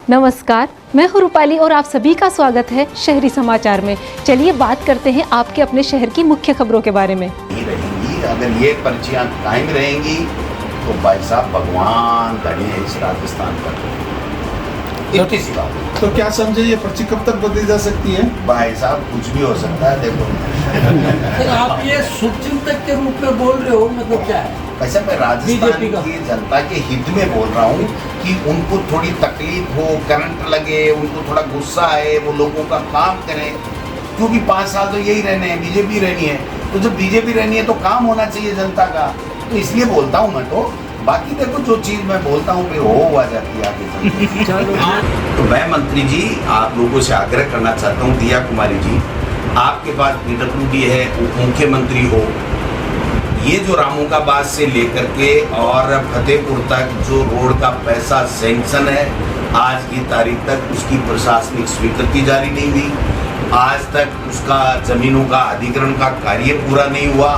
नमस्कार, मैं हूं रूपाली और आप सभी का स्वागत है शहरी समाचार में। चलिए बात करते हैं आपके अपने शहर की मुख्य खबरों के बारे में। अगर ये पर्चियां कायम रहेंगी तो भाई साहब भगवान धनी है इस राजस्थान पर। इतनी सी बात। तो क्या समझे ये पर्ची कब तक बदली जा सकती है? भाई साहब कुछ भी हो सकता है, देखो। सर आप ये शुभचिंतक के रूप में बोल रहे हो, मतलब क्या है? वैसे मैं राजस्थान की जनता के हित में बोल रहा हूँ कि उनको थोड़ी तकलीफ हो, करंट लगे, उनको थोड़ा गुस्सा आए, वो लोगों का काम करें, क्योंकि 5 साल तो यही रहने हैं, बीजेपी रहनी है। तो जब बीजेपी रहनी है तो काम होना चाहिए जनता का, तो इसलिए बोलता हूँ मैं। तो बाकी देखो जो चीज़ मैं बोलता हूँ फिर हो आ जाती है आगे। तो मैं मंत्री जी आप लोगों से आग्रह करना चाहता हूँ, दिया कुमारी जी आपके पास PWD है, उप मुख्यमंत्री हो, ये जो रामोगाबाद से लेकर के और फतेहपुर तक जो रोड का पैसा सैंक्शन है, आज की तारीख तक उसकी प्रशासनिक स्वीकृति जारी नहीं हुई, आज तक उसका जमीनों का अधिग्रहण का कार्य पूरा नहीं हुआ।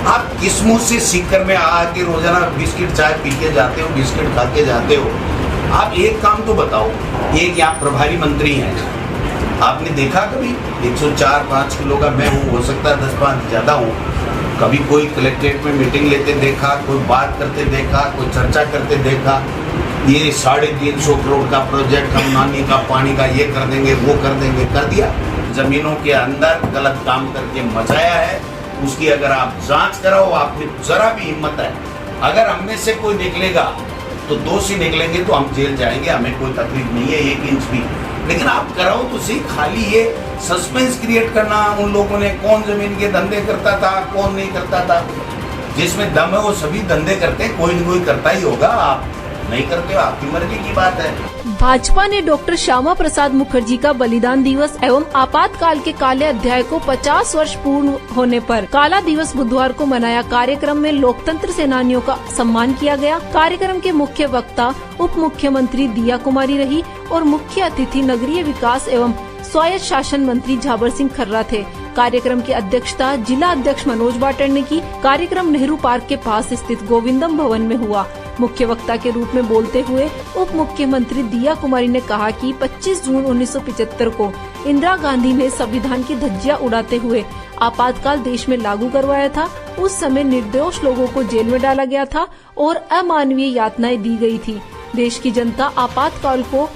आप किस मुंह से सीकर में आके रोजाना बिस्किट चाय पी के जाते हो, बिस्किट खा के जाते हो? आप एक काम तो बताओ, एक यहाँ प्रभारी मंत्री हैं, आपने देखा कभी 104-5 किलो का मैं हूँ, हो सकता है 10-5 ज़्यादा हूँ, कभी कोई कलेक्ट्रेट में मीटिंग लेते देखा, कोई बात करते देखा, कोई चर्चा करते देखा? ये 350 करोड़ का प्रोजेक्ट हम नानी का पानी का ये कर देंगे, वो कर देंगे, कर दिया। जमीनों के अंदर गलत काम करके मचाया है, उसकी अगर आप जांच कराओ, आपने जरा भी हिम्मत है, अगर हम में से कोई निकलेगा तो दोषी निकलेंगे तो हम जेल जाएंगे, हमें कोई तकलीफ नहीं है 1 इंच भी। लेकिन आप कराओ तो सही, खाली ये सस्पेंस क्रिएट करना उन लोगों ने, कौन जमीन के धंधे करता था, कौन नहीं करता था। जिसमें दम है वो सभी धंधे करते, कोई न कोई करता ही होगा। आप नहीं करते हो, आपकी मर्जी की बात है। भाजपा ने डॉक्टर श्यामा प्रसाद मुखर्जी का बलिदान दिवस एवं आपातकाल के काले अध्याय को 50 वर्ष पूर्ण होने पर काला दिवस बुधवार को मनाया। कार्यक्रम में लोकतंत्र सेनानियों का सम्मान किया गया। कार्यक्रम के मुख्य वक्ता उप मुख्यमंत्री दिया कुमारी रही और मुख्य अतिथि नगरीय विकास एवं स्वायत्त शासन मंत्री झाबर सिंह खर्रा थे। कार्यक्रम की अध्यक्षता जिला अध्यक्ष मनोज बाटर ने की। कार्यक्रम नेहरू पार्क के पास स्थित गोविंदम भवन में हुआ। मुख्य वक्ता के रूप में बोलते हुए उप मुख्यमंत्री दिया कुमारी ने कहा कि 25 जून 1975 को इंदिरा गांधी ने संविधान की धज्जियां उड़ाते हुए आपातकाल देश में लागू करवाया था। उस समय निर्दोष लोगों को जेल में डाला गया था और अमानवीय यातनाएं दी गई थी। देश की जनता आपातकाल को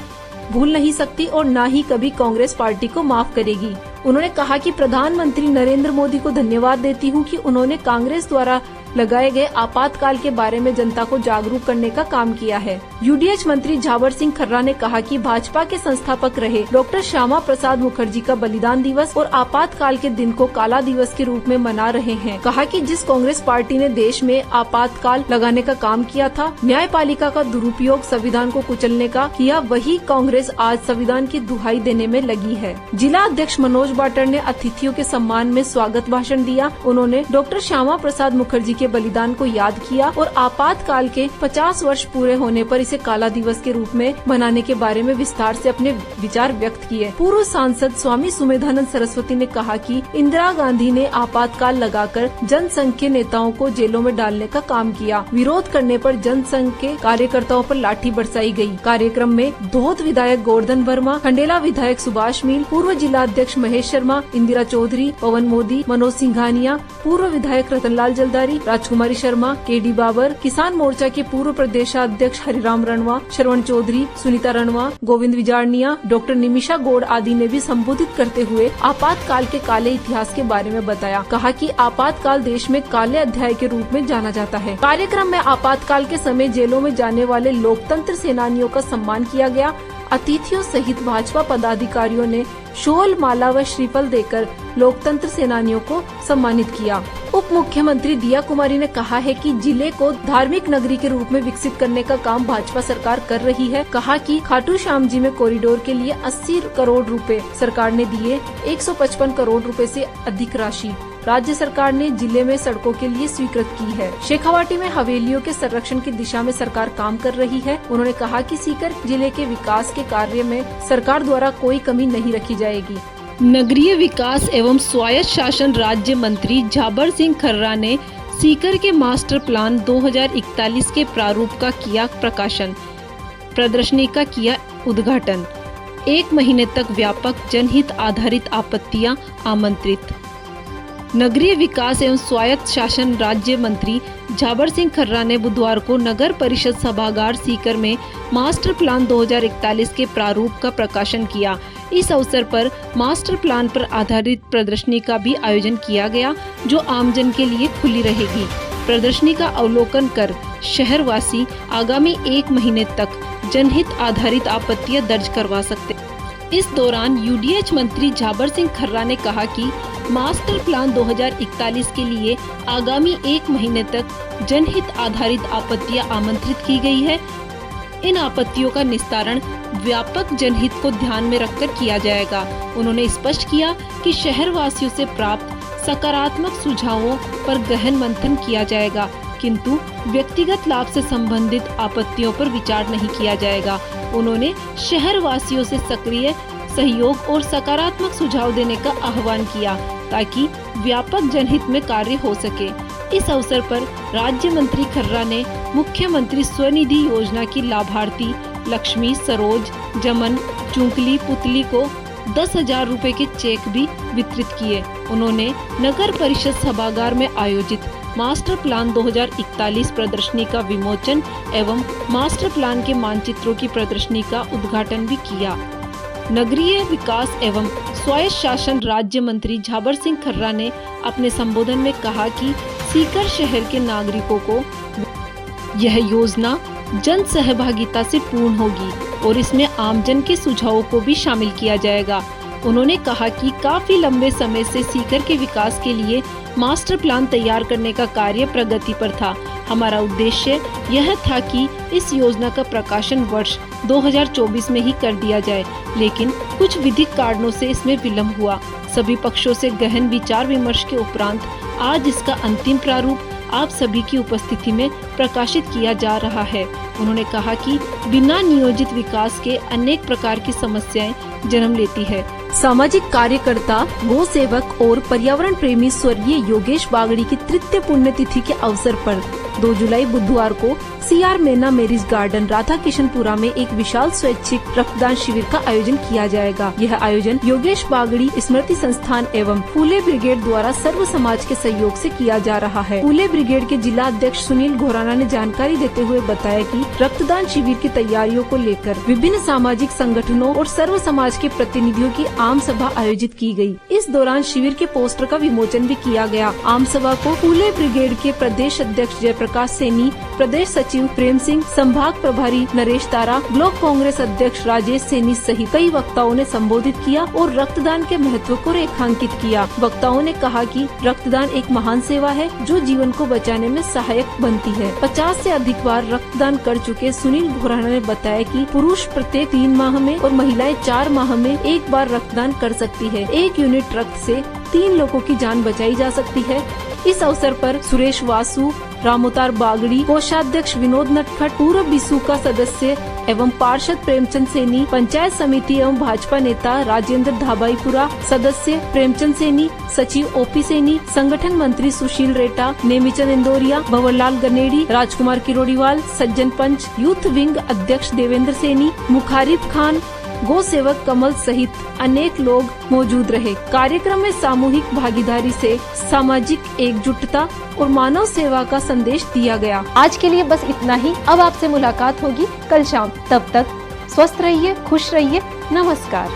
भूल नहीं सकती और न ही कभी कांग्रेस पार्टी को माफ करेगी। उन्होंने कहा कि प्रधानमंत्री नरेंद्र मोदी को धन्यवाद देती हूं कि उन्होंने कांग्रेस द्वारा लगाए गए आपातकाल के बारे में जनता को जागरूक करने का काम किया है। UDH मंत्री झाबर सिंह खर्रा ने कहा कि भाजपा के संस्थापक रहे डॉक्टर श्यामा प्रसाद मुखर्जी का बलिदान दिवस और आपातकाल के दिन को काला दिवस के रूप में मना रहे हैं। कहा कि जिस कांग्रेस पार्टी ने देश में आपातकाल लगाने का काम किया था, न्यायपालिका का दुरुपयोग संविधान को कुचलने का किया, वही कांग्रेस आज संविधान की दुहाई देने में लगी है। जिला अध्यक्ष मनोज बाटर ने अतिथियों के सम्मान में स्वागत भाषण दिया। उन्होंने डॉक्टर श्यामा प्रसाद मुखर्जी के बलिदान को याद किया और आपातकाल के 50 वर्ष पूरे होने पर इसे काला दिवस के रूप में मनाने के बारे में विस्तार से अपने विचार व्यक्त किए। पूर्व सांसद स्वामी सुमेधानंद सरस्वती ने कहा कि इंदिरा गांधी ने आपातकाल लगाकर जनसंघ के नेताओं को जेलों में डालने का काम किया। विरोध करने पर जनसंघ के कार्यकर्ताओं पर लाठी बरसाई गयी। कार्यक्रम में धोद विधायक गोवर्धन वर्मा, खंडेला विधायक सुभाष मील, पूर्व जिला अध्यक्ष महेश शर्मा, इंदिरा चौधरी, पवन मोदी, मनोज सिंघानिया, पूर्व विधायक रतनलाल जलदारी, राजकुमारी शर्मा, KD बाबर, किसान मोर्चा के पूर्व प्रदेशाध्यक्ष हरिराम रणवा, श्रवण चौधरी, सुनीता रणवा, गोविंद विजारनिया, डॉक्टर निमिषा गौड़ आदि ने भी संबोधित करते हुए आपातकाल के काले इतिहास के बारे में बताया। कहा कि आपातकाल देश में काले अध्याय के रूप में जाना जाता है। कार्यक्रम में आपातकाल के समय जेलों में जाने वाले लोकतंत्र सेनानियों का सम्मान किया गया। अतिथियों सहित भाजपा पदाधिकारियों ने शोल, माला व श्रीफल देकर लोकतंत्र सेनानियों को सम्मानित किया। उप मुख्यमंत्री दिया कुमारी ने कहा है कि जिले को धार्मिक नगरी के रूप में विकसित करने का काम भाजपा सरकार कर रही है। कहा कि खाटू श्याम जी में कॉरिडोर के लिए 80 करोड़ रुपए सरकार ने दिए। 155 करोड़ रुपए से अधिक राशि राज्य सरकार ने जिले में सड़कों के लिए स्वीकृत की है। शेखावाटी में हवेलियों के संरक्षण की दिशा में सरकार काम कर रही है। उन्होंने कहा कि सीकर जिले के विकास के कार्य में सरकार द्वारा कोई कमी नहीं रखी जाएगी। नगरीय विकास एवं स्वायत्त शासन राज्य मंत्री झाबर सिंह खर्रा ने सीकर के मास्टर प्लान 2041 के प्रारूप का किया प्रकाशन। प्रदर्शनी का किया उद्घाटन। 1 महीने तक व्यापक जनहित आधारित आपत्तियां आमंत्रित। नगरीय विकास एवं स्वायत्त शासन राज्य मंत्री झाबर सिंह खर्रा ने बुधवार को नगर परिषद सभागार सीकर में मास्टर प्लान 2041 के प्रारूप का प्रकाशन किया। इस अवसर पर मास्टर प्लान पर आधारित प्रदर्शनी का भी आयोजन किया गया, जो आमजन के लिए खुली रहेगी। प्रदर्शनी का अवलोकन कर शहरवासी आगामी 1 महीने तक जनहित आधारित आपत्तियां दर्ज करवा सकते। इस दौरान यूडीएच मंत्री झाबर सिंह खर्रा ने कहा कि मास्टर प्लान 2041 के लिए आगामी 1 महीने तक जनहित आधारित आपत्तियां आमंत्रित की गई है। इन आपत्तियों का निस्तारण व्यापक जनहित को ध्यान में रखकर किया जाएगा। उन्होंने स्पष्ट किया कि शहरवासियों से प्राप्त सकारात्मक सुझावों पर गहन मंथन किया जाएगा, किंतु व्यक्तिगत लाभ से संबंधित आपत्तियों पर विचार नहीं किया जाएगा। उन्होंने शहरवासियों से सक्रिय सहयोग और सकारात्मक सुझाव देने का आह्वान किया, ताकि व्यापक जनहित में कार्य हो सके। इस अवसर पर राज्य मंत्री खर्रा ने मुख्यमंत्री स्वनिधि योजना की लाभार्थी लक्ष्मी सरोज जमन चुंकली पुतली को 10,000 रुपए के चेक भी वितरित किए। उन्होंने नगर परिषद सभागार में आयोजित मास्टर प्लान 2041 प्रदर्शनी का विमोचन एवं मास्टर प्लान के मानचित्रों की प्रदर्शनी का उद्घाटन भी किया। नगरीय विकास एवं स्वायत्त शासन राज्य मंत्री झाबर सिंह खर्रा ने अपने संबोधन में कहा कि सीकर शहर के नागरिकों को यह योजना जन सहभागिता से पूर्ण होगी और इसमें आमजन के सुझावों को भी शामिल किया जाएगा। उन्होंने कहा कि काफी लंबे समय से सीकर के विकास के लिए मास्टर प्लान तैयार करने का कार्य प्रगति पर था। हमारा उद्देश्य यह था कि इस योजना का प्रकाशन वर्ष 2024 में ही कर दिया जाए, लेकिन कुछ विधिक कारणों से इसमें विलंब हुआ। सभी पक्षों से गहन विचार विमर्श के उपरांत आज इसका अंतिम प्रारूप आप सभी की उपस्थिति में प्रकाशित किया जा रहा है। उन्होंने कहा कि बिना नियोजित विकास के अनेक प्रकार की समस्याएं जन्म लेती है। सामाजिक कार्यकर्ता, गो सेवक और पर्यावरण प्रेमी स्वर्गीय योगेश बागड़ी की तृतीय पुण्यतिथि के अवसर पर 2 जुलाई बुधवार को CR मेना मैरिज गार्डन राधा किशनपुरा में एक विशाल स्वैच्छिक रक्तदान शिविर का आयोजन किया जाएगा। यह आयोजन योगेश बागड़ी स्मृति संस्थान एवं फूले ब्रिगेड द्वारा सर्व समाज के सहयोग से किया जा रहा है। फूले ब्रिगेड के जिला अध्यक्ष सुनील घोराना ने जानकारी देते हुए बताया कि रक्तदान शिविर की तैयारियों को लेकर विभिन्न सामाजिक संगठनों और सर्व समाज के प्रतिनिधियों की आम सभा आयोजित की गई। इस दौरान शिविर के पोस्टर का विमोचन भी किया गया। आम सभा को फूले ब्रिगेड के प्रदेश अध्यक्ष जयप्रकाश सैनी, प्रदेश सचिव प्रेम सिंह, संभाग प्रभारी नरेश तारा, ब्लॉक कांग्रेस अध्यक्ष राजेश सैनी सहित कई वक्ताओं ने संबोधित किया और रक्तदान के महत्व को रेखांकित किया। वक्ताओं ने कहा कि रक्तदान एक महान सेवा है जो जीवन को बचाने में सहायक बनती है। 50 से अधिक बार रक्तदान कर चुके सुनील घोराना ने बताया कि पुरुष प्रत्येक 3 माह में और महिलाएं 4 माह में एक बार रक्तदान कर सकती है। 1 यूनिट रक्त से 3 लोगों की जान बचाई जा सकती है। इस अवसर पर सुरेश वासु, रामोतार बागड़ी, कोषाध्यक्ष विनोद नटखट, पूर्व बिसू का सदस्य एवं पार्षद प्रेमचंद सैनी, पंचायत समिति एवं भाजपा नेता राजेंद्र धाबाईपुरा, सदस्य प्रेमचंद सैनी, सचिव ओपी सैनी, संगठन मंत्री सुशील रेटा, नेमीचंद इंदौरिया, भंवरलाल गनेड़ी, राजकुमार किरोड़ीवाल, सज्जन पंच, यूथ विंग अध्यक्ष देवेंद्र सैनी, मुखारिब खान, गो सेवक कमल सहित अनेक लोग मौजूद रहे। कार्यक्रम में सामूहिक भागीदारी से सामाजिक एकजुटता और मानव सेवा का संदेश दिया गया। आज के लिए बस इतना ही। अब आपसे मुलाकात होगी कल शाम। तब तक स्वस्थ रहिए, खुश रहिए। नमस्कार।